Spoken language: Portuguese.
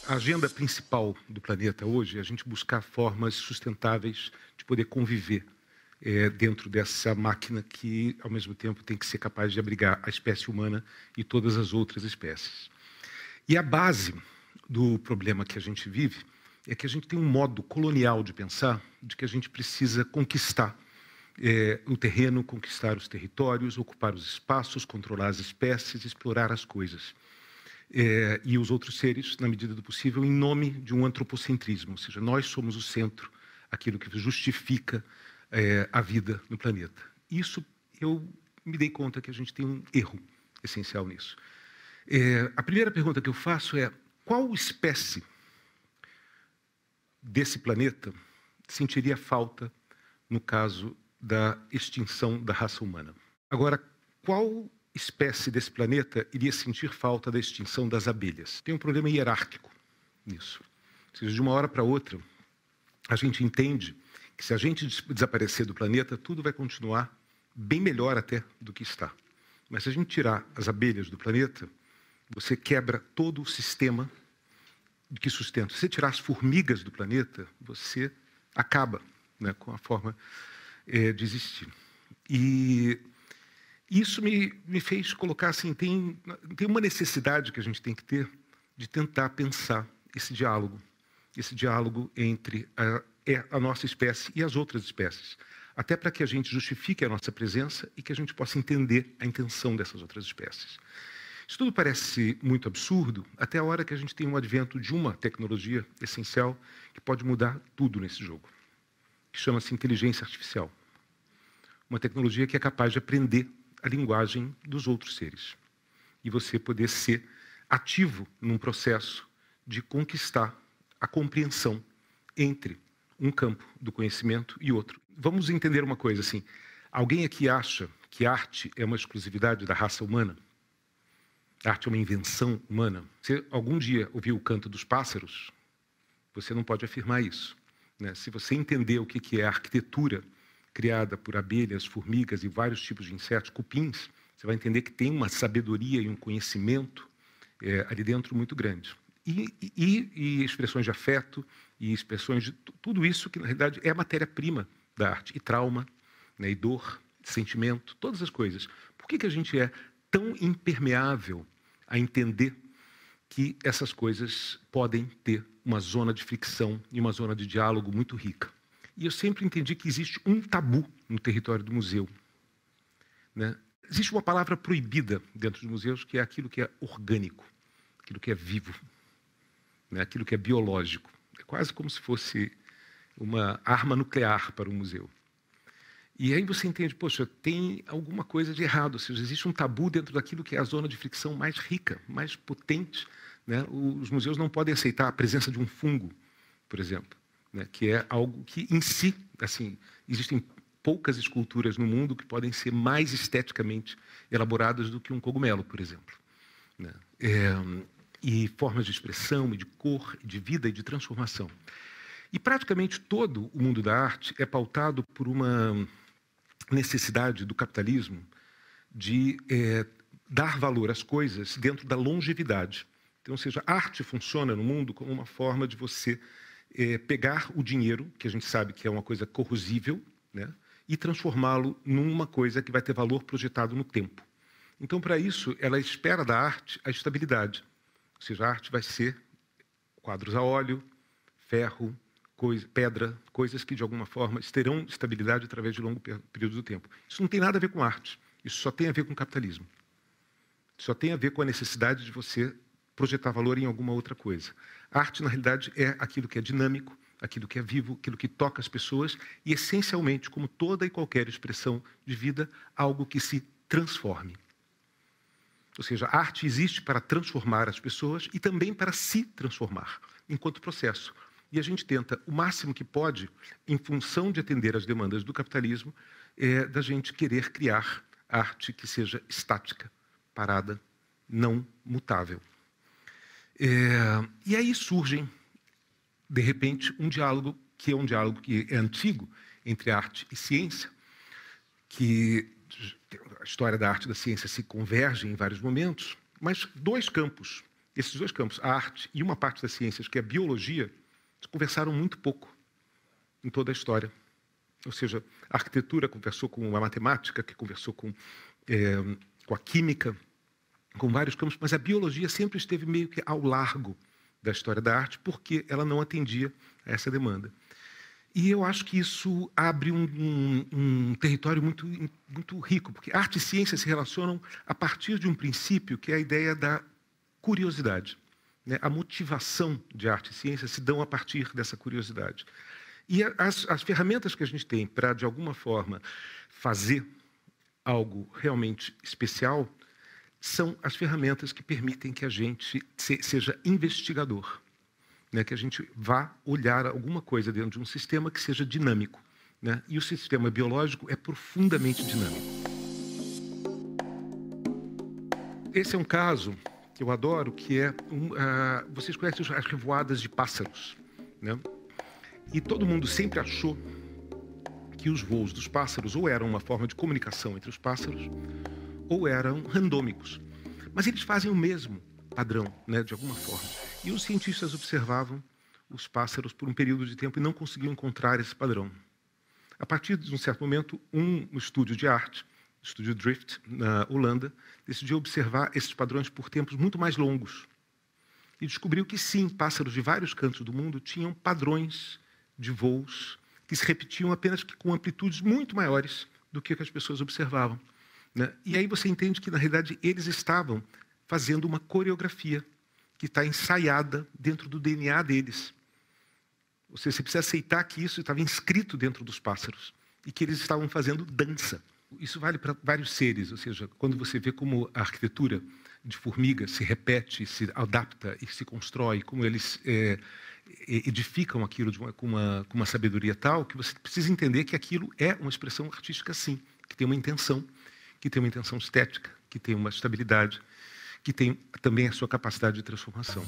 A agenda principal do planeta hoje é a gente buscar formas sustentáveis de poder conviver dentro dessa máquina que, ao mesmo tempo, tem que ser capaz de abrigar a espécie humana e todas as outras espécies. E a base do problema que a gente vive é que a gente tem um modo colonial de pensar de que a gente precisa conquistar o terreno, conquistar os territórios, ocupar os espaços, controlar as espécies, explorar as coisas. E os outros seres, na medida do possível, em nome de um antropocentrismo, ou seja, nós somos o centro, aquilo que justifica a vida no planeta. Isso eu me dei conta que a gente tem um erro essencial nisso. A primeira pergunta que eu faço é: qual espécie desse planeta sentiria falta no caso da extinção da raça humana? Agora, qual espécie desse planeta iria sentir falta da extinção das abelhas? Tem um problema hierárquico nisso. Ou seja, de uma hora para outra, a gente entende que se a gente desaparecer do planeta, tudo vai continuar bem melhor até do que está. Mas se a gente tirar as abelhas do planeta, você quebra todo o sistema que sustenta. Se você tirar as formigas do planeta, você acaba, né, com a forma de existir. E isso me fez colocar assim, tem uma necessidade que a gente tem que ter de tentar pensar esse diálogo entre a nossa espécie e as outras espécies, até para que a gente justifique a nossa presença e que a gente possa entender a intenção dessas outras espécies. Isso tudo parece muito absurdo, até a hora que a gente tem um advento de uma tecnologia essencial que pode mudar tudo nesse jogo, que chama-se inteligência artificial. Uma tecnologia que é capaz de aprender a linguagem dos outros seres. E você poder ser ativo num processo de conquistar a compreensão entre um campo do conhecimento e outro. Vamos entender uma coisa assim. Alguém aqui acha que arte é uma exclusividade da raça humana? A arte é uma invenção humana? Você algum dia ouviu o canto dos pássaros? Você não pode afirmar isso, né? Se você entender o que é a arquitetura criada por abelhas, formigas e vários tipos de insetos, cupins, você vai entender que tem uma sabedoria e um conhecimento ali dentro muito grande. E expressões de afeto, e expressões de tudo isso que, na realidade, é a matéria-prima da arte. E trauma, né, e dor, sentimento, todas as coisas. Por que a gente é tão impermeável a entender que essas coisas podem ter uma zona de fricção e uma zona de diálogo muito rica? E eu sempre entendi que existe um tabu no território do museu, né? Existe uma palavra proibida dentro dos museus, que é aquilo que é orgânico, aquilo que é vivo, né? Aquilo que é biológico. É quase como se fosse uma arma nuclear para o museu. E aí você entende, poxa, tem alguma coisa de errado, ou seja, existe um tabu dentro daquilo que é a zona de fricção mais rica, mais potente, né? Os museus não podem aceitar a presença de um fungo, por exemplo, né, que é algo que, em si, assim, existem poucas esculturas no mundo que podem ser mais esteticamente elaboradas do que um cogumelo, por exemplo, né? E formas de expressão, e de cor, e de vida e de transformação. E praticamente todo o mundo da arte é pautado por uma necessidade do capitalismo de dar valor às coisas dentro da longevidade. Então, ou seja, a arte funciona no mundo como uma forma de você pegar o dinheiro, que a gente sabe que é uma coisa corrosível, né, e transformá-lo numa coisa que vai ter valor projetado no tempo. Então, para isso, ela espera da arte a estabilidade. Ou seja, a arte vai ser quadros a óleo, ferro, pedra, coisas que, de alguma forma, terão estabilidade através de longo período do tempo. Isso não tem nada a ver com arte. Isso só tem a ver com capitalismo. Só tem a ver com a necessidade de você projetar valor em alguma outra coisa. A arte, na realidade, é aquilo que é dinâmico, aquilo que é vivo, aquilo que toca as pessoas e, essencialmente, como toda e qualquer expressão de vida, algo que se transforme. Ou seja, a arte existe para transformar as pessoas e também para se transformar, enquanto processo. E a gente tenta, o máximo que pode, em função de atender às demandas do capitalismo, da gente querer criar arte que seja estática, parada, não mutável. E aí surgem, de repente, um diálogo que é antigo entre arte e ciência, que a história da arte e da ciência se convergem em vários momentos, mas dois campos esses dois campos, a arte e uma parte das ciências, que é a biologia, conversaram muito pouco em toda a história. Ou seja, a arquitetura conversou com a matemática, que conversou com a química, com vários campos, mas a biologia sempre esteve meio que ao largo da história da arte, porque ela não atendia a essa demanda. E eu acho que isso abre um território muito rico, porque arte e ciência se relacionam a partir de um princípio que é a ideia da curiosidade, né? A motivação de arte e ciência se dão a partir dessa curiosidade. E as ferramentas que a gente tem para, de alguma forma, fazer algo realmente especial são as ferramentas que permitem que a gente seja investigador, né? Que a gente vá olhar alguma coisa dentro de um sistema que seja dinâmico, né? E o sistema biológico é profundamente dinâmico. Esse é um caso que eu adoro, que é... vocês conhecem as revoadas de pássaros, né? E todo mundo sempre achou que os voos dos pássaros ou eram uma forma de comunicação entre os pássaros ou eram randômicos. Mas eles fazem o mesmo padrão, né, de alguma forma. E os cientistas observavam os pássaros por um período de tempo e não conseguiam encontrar esse padrão. A partir de um certo momento, um estúdio de arte, o estúdio Drift, na Holanda, decidiu observar esses padrões por tempos muito mais longos. E descobriu que, sim, pássaros de vários cantos do mundo tinham padrões de voos que se repetiam apenas que com amplitudes muito maiores do que as pessoas observavam, né? E aí você entende que, na realidade, eles estavam fazendo uma coreografia que está ensaiada dentro do DNA deles. Ou seja, você precisa aceitar que isso estava inscrito dentro dos pássaros e que eles estavam fazendo dança. Isso vale para vários seres, ou seja, quando você vê como a arquitetura de formiga se repete, se adapta e se constrói, como eles edificam aquilo com uma sabedoria tal, que você precisa entender que aquilo é uma expressão artística, sim, que tem uma intenção estética, que tem uma estabilidade, que tem também a sua capacidade de transformação.